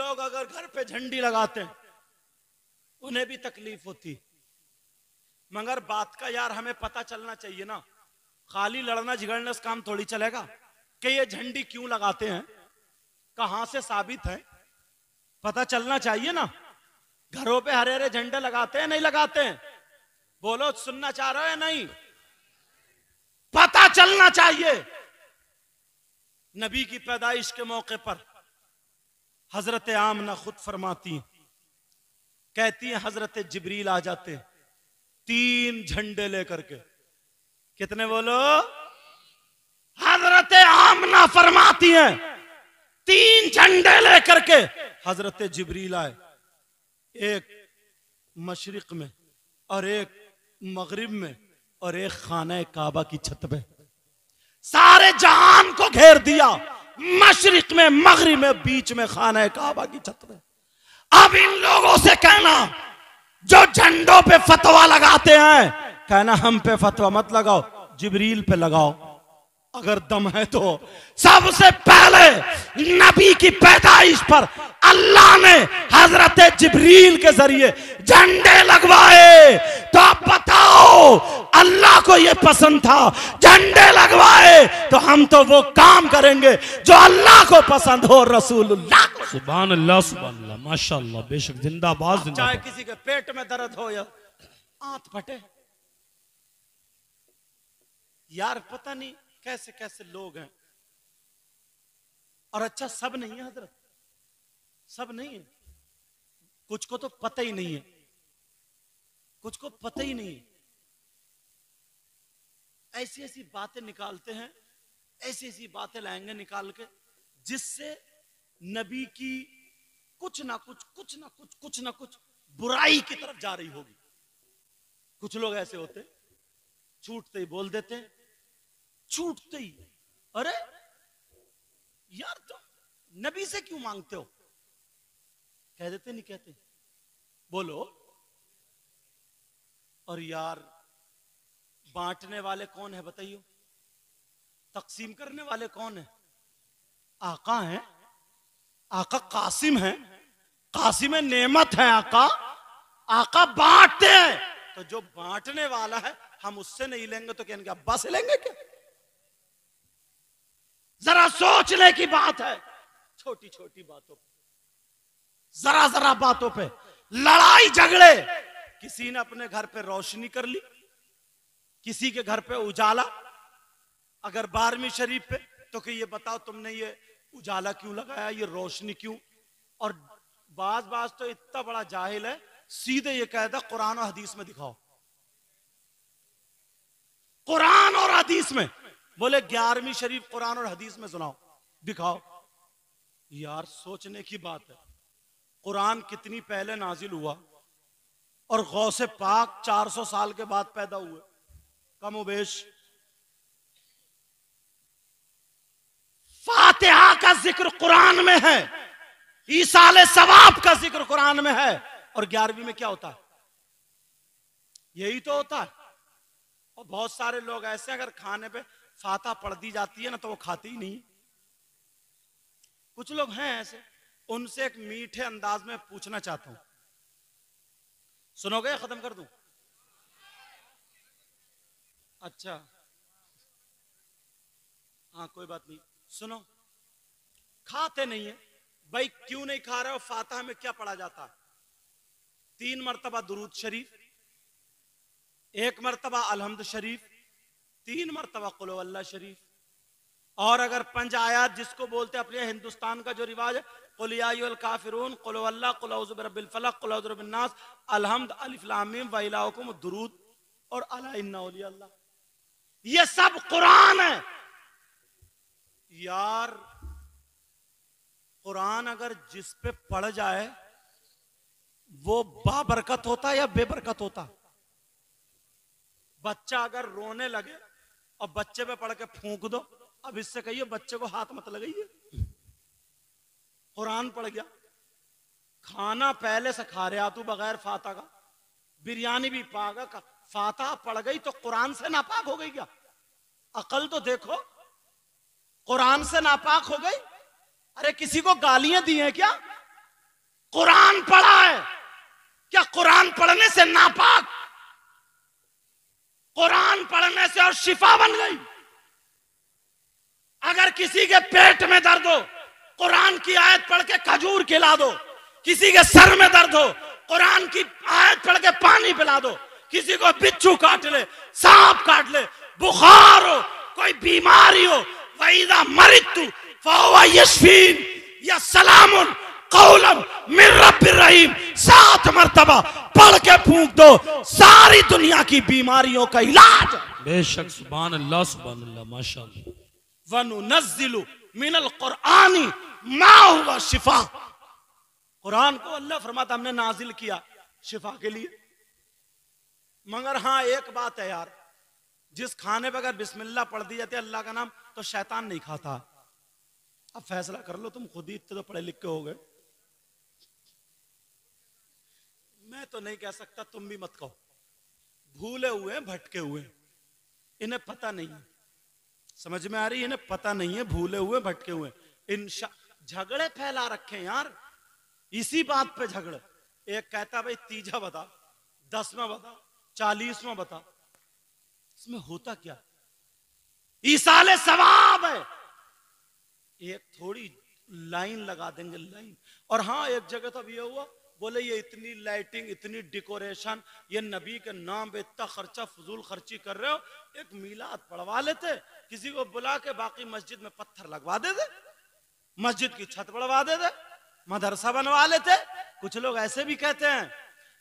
लोग अगर घर पे झंडी लगाते हैं उन्हें भी तकलीफ होती, मगर बात का यार हमें पता चलना चाहिए ना। खाली लड़ना झगड़ने से काम थोड़ी चलेगा कि ये झंडी क्यों लगाते हैं, कहां से साबित है, पता चलना चाहिए ना। घरों पे हरे हरे झंडे लगाते हैं नहीं लगाते हैं? बोलो, सुनना चाह रहे हो या नहीं? पता चलना चाहिए। नबी की पैदाइश के मौके पर हजरत आमना खुद फरमाती हैं, कहती हैं हजरत जिब्रील आ जाते हैं 3 झंडे लेकर के। कितने बोलो? हजरत आमना फरमाती हैं 3 झंडे लेकर के हजरत जिब्रील आए, एक मशरिक में और एक मगरिब में और एक खाना काबा की छत पे। सारे जहान को घेर दिया, मशरिक में, मगरिब में, बीच में खाना काबा की छत पे। अब इन लोगों से कहना जो झंडों पे फतवा लगाते हैं, कहना हम पे फतवा मत लगाओ, जिब्रील पे लगाओ अगर दम है तो। सबसे पहले नबी की पैदाइश पर अल्लाह ने हजरत जिब्रील के जरिए झंडे लगवाए। तो आप बताओ, अल्लाह को यह पसंद था, झंडे लगवाए तो हम तो वो काम करेंगे जो अल्लाह को पसंद हो, रसूलुल्लाह को। सुभान अल्लाह, सुभान अल्लाह, माशाअल्लाह, बेशक, जिंदाबाद जिंदाबाद। चाहे किसी के पेट में दर्द हो या आंत फटे, यार पता नहीं कैसे कैसे लोग हैं। और अच्छा, सब नहीं है हजरत, सब नहीं है। कुछ को तो पता ही नहीं है, कुछ को पता ही नहीं है। ऐसी ऐसी बातें निकालते हैं, ऐसी ऐसी बातें लाएंगे निकाल के, जिससे नबी की कुछ ना कुछ बुराई की तरफ जा रही होगी। कुछ लोग ऐसे होते, छूटते ही बोल देते हैं, छूटते ही, अरे यार तुम नबी से क्यों मांगते हो? कह देते नहीं कहते? बोलो। और यार बांटने वाले कौन है बताइए? तकसीम करने वाले कौन है? आका है, आका कासिम है, कासिम नेमत है आका, आका बांटते हैं। तो जो बांटने वाला है हम उससे नहीं लेंगे तो क्या अब्बा से लेंगे क्या? जरा सोचने की बात है। छोटी छोटी बातों पे, जरा जरा बातों पे लड़ाई झगड़े। किसी ने अपने घर पे रोशनी कर ली, किसी के घर पे उजाला। अगर 12वीं शरीफ पे तो कि ये बताओ तुमने ये उजाला क्यों लगाया, ये रोशनी क्यों? और बाज तो इतना बड़ा जाहिल है, सीधे ये कहता कुरान और हदीस में दिखाओ, कुरान और हदीस में। बोले 11वीं शरीफ कुरान और हदीस में सुनाओ, दिखाओ। यार सोचने की बात है, कुरान कितनी पहले नाजिल हुआ और गौसे पाक 400 साल के बाद पैदा हुए, कमोबेश। फातिहा का जिक्र कुरान में है, ईसाले सवाब का जिक्र कुरान में है, और 11वीं में क्या होता है? यही तो होता है। और बहुत सारे लोग ऐसे, अगर खाने पे फातिहा पढ़ दी जाती है ना तो वो खाते ही नहीं। कुछ लोग हैं ऐसे, उनसे एक मीठे अंदाज में पूछना चाहता हूं, सुनोगे? खत्म कर दूं? अच्छा हाँ, कोई बात नहीं, सुनो। खाते नहीं है भाई, क्यों नहीं खा रहे हो? फातिहा में क्या पढ़ा जाता है? 3 मरतबा दुरूद शरीफ, 1 मरतबा अलहम्द शरीफ, 3 मरतबा कुल हुवल्लाह शरीफ। और अगर 5 आयात जिसको बोलते हैं अपने हिंदुस्तान का जो रिवाज है, कुल या अय्युहल काफिरून, कुल हुवल्लाह, कुल औज़ु बिरब्बिल फलक, कुल औज़ु बिरब्बिन नास, अलहम्द, अलिफ लाम मीम, व इलाहुकुम दुरूद और अला इन्ना औलिया अल्लाह। ये सब कुरान है। यार कुरान अगर जिस पे पढ़ जाए वो बाबरकत होता या बेबरकत होता? बच्चा अगर रोने लगे और बच्चे पे पढ़ के फूंक दो, अब इससे कहिए बच्चे को हाथ मत लगाइए, कुरान पढ़ गया। खाना पहले से खा रहे तू बगैर फातिहा का, बिरयानी भी पागा का, फातिहा पढ़ गई तो कुरान से नापाक हो गई क्या? अकल तो देखो, कुरान से नापाक हो गई। अरे किसी को गालियां दी हैं क्या? कुरान पढ़ा है, क्या कुरान पढ़ने से नापाक? कुरान पढ़ने से और शिफा बन गई। अगर किसी के पेट में दर्द हो, कुरान की आयत पढ़ के खजूर खिला दो। किसी के सर में दर्द हो, कुरान की आयत पढ़ के पानी पिला दो। किसी को बिच्छू काट ले, सांप काट ले, बुखार हो, कोई बीमारी हो, वईदा मरितु फहुवा यशफीन या सलामुन कौलन मिर रब्बिर रहीम 7 मरतबा पढ़ के फूंक दो, सारी दुनिया की बीमारियों का इलाज। बेशक, सुभान अल्लाह, माशाअल्लाह। वनुनज़्ज़िलु मिनल कुरआनी मा हुवा शिफा। कुरान को अल्लाह फरमाता हमने नाजिल किया शिफा के लिए। मगर हाँ, एक बात है यार, जिस खाने पे अगर बिस्मिल्लाह पढ़ दी जाती है अल्लाह का नाम, तो शैतान नहीं खाता। अब फैसला कर लो, तुम खुद ही इतने तो पढ़े लिखे हो गए। मैं तो नहीं कह सकता, तुम भी मत कहो। भूले हुए, भटके हुए, इन्हें पता नहीं है। समझ में आ रही है? इन्हें पता नहीं है, भूले हुए, भटके हुए। झगड़े फैला रखे यार, इसी बात पे झगड़े। एक कहता भाई तीजा बता, 10वां बता, 40वां बता। इसमें होता क्या? ईसाले सवाब है। एक थोड़ी लाइन लगा देंगे, लाइन। और हाँ, एक जगह तो ये हुआ, बोले ये इतनी लाइटिंग, इतनी डेकोरेशन, ये नबी के नाम पे इतना खर्चा, फजूल खर्ची कर रहे हो। एक मीलाद पढ़वा लेते, किसी को बुला के, बाकी मस्जिद में पत्थर लगवा देते, मस्जिद की छत बढ़वा देते, मदरसा बनवा लेते। कुछ लोग ऐसे भी कहते हैं।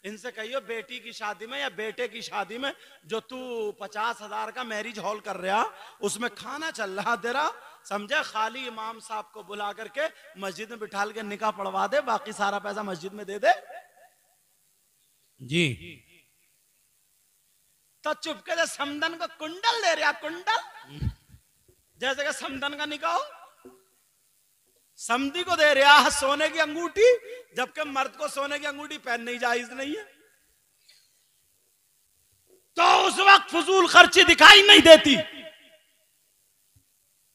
इनसे कहियो बेटी की शादी में या बेटे की शादी में जो तू 50,000 का मैरिज हॉल कर रहा, उसमें खाना चल रहा तेरा, समझे, खाली इमाम साहब को बुला करके मस्जिद में बिठाल के निकाह पढ़वा दे, बाकी सारा पैसा मस्जिद में दे दे जी। तो चुपके से समदन को कुंडल दे रहा, कुंडल, जैसे कि समदन का निकाह हो। समधी को दे रहा सोने की अंगूठी, जबकि मर्द को सोने की अंगूठी पहननी जायज नहीं है। तो उस वक्त फजूल खर्ची दिखाई नहीं देती,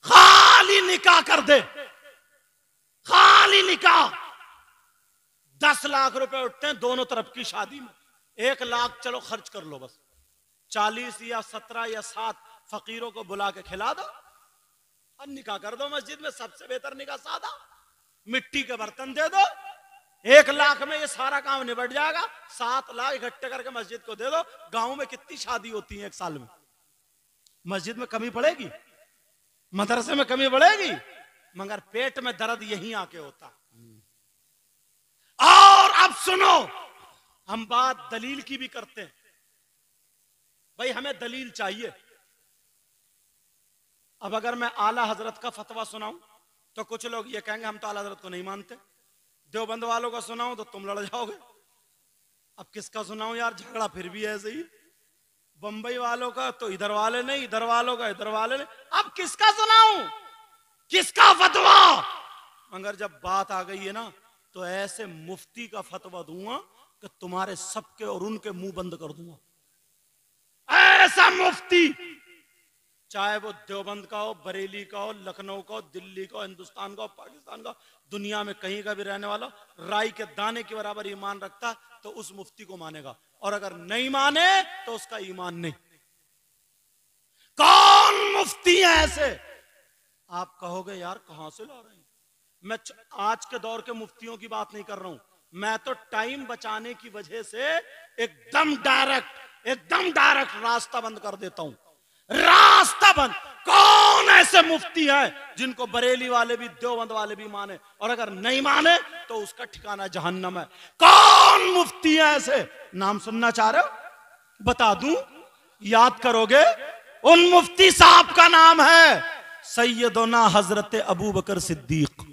खाली निकाह कर दे, खाली निकाह। 10 लाख रुपए उठते हैं दोनों तरफ की शादी में। 1 लाख चलो खर्च कर लो, बस 40 या 17 या 7 फकीरों को बुला के खिला दो और निकाह कर दो मस्जिद में। सबसे बेहतर निकाह सादा, मिट्टी के बर्तन दे दो। 1 लाख में ये सारा काम निबट जाएगा। 7 लाख इकट्ठे करके मस्जिद को दे दो। गांव में कितनी शादी होती है 1 साल में? मस्जिद में कमी पड़ेगी, मदरसे में कमी पड़ेगी, मगर पेट में दर्द यहीं आके होता। और अब सुनो, हम बात दलील की भी करते हैं। भाई हमें दलील चाहिए। अब अगर मैं आला हजरत का फतवा सुनाऊं तो कुछ लोग ये कहेंगे हम तो आला हजरत को नहीं मानते। देवबंद वालों का सुनाऊं तो तुम लड़ जाओगे। अब किसका सुनाऊं यार, झगड़ा फिर भी ऐसे ही। बंबई वालों का तो इधर वाले नहीं, इधर वालों का इधर वाले नहीं। अब किसका सुनाऊं, किसका फतवा? मगर जब बात आ गई है ना, तो ऐसे मुफ्ती का फतवा दूंगा कि तुम्हारे सबके और उनके मुंह बंद कर दूंगा। ऐसा मुफ्ती, चाहे वो देवबंद का हो, बरेली का हो, लखनऊ का हो, दिल्ली का हो, हिंदुस्तान का हो, पाकिस्तान का, दुनिया में कहीं का भी रहने वाला, राई के दाने के बराबर ईमान रखता तो उस मुफ्ती को मानेगा। और अगर नहीं माने तो उसका ईमान नहीं। कौन मुफ्ती है ऐसे? आप कहोगे यार कहां से ला रहे हैं? मैं आज के दौर के मुफ्तियों की बात नहीं कर रहा हूं। मैं तो टाइम बचाने की वजह से एकदम डायरेक्ट रास्ता बंद कर देता हूं। रास्ता बंद। कौन ऐसे मुफ्ती है जिनको बरेली वाले भी, देवबंद वाले भी माने, और अगर नहीं माने तो उसका ठिकाना जहन्नम है? कौन मुफ्ती है ऐसे? नाम सुनना चाह रहे हो? बता दूं, याद करोगे? उन मुफ्ती साहब का नाम है सैयदना हजरत अबू बकर सिद्दीक।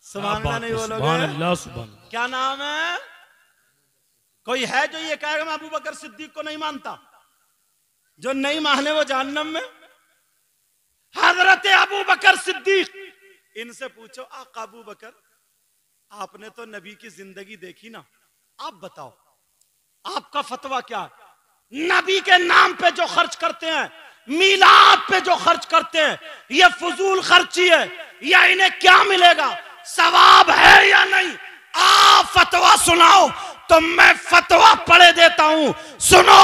सुभान अल्लाह नहीं बोलोगे? सुभान अल्लाह, सुभान अल्लाह। क्या नाम है? कोई है जो ये कहेगा मैं अबू बकर सिद्दीक को नहीं मानता? जो नहीं माने वो जहन्नम में। हजरत अबू बकर सिद्दीक, इनसे पूछो आका अबू बकर, आपने तो नबी की जिंदगी देखी ना, आप बताओ आपका फतवा क्या है? नबी के नाम पे जो खर्च करते हैं, मीलाद पे जो खर्च करते हैं, ये फजूल खर्ची है या इन्हें क्या मिलेगा? सवाब है या नहीं? सुनाओ तो मैं फतवा पढ़े देता हूं, सुनो।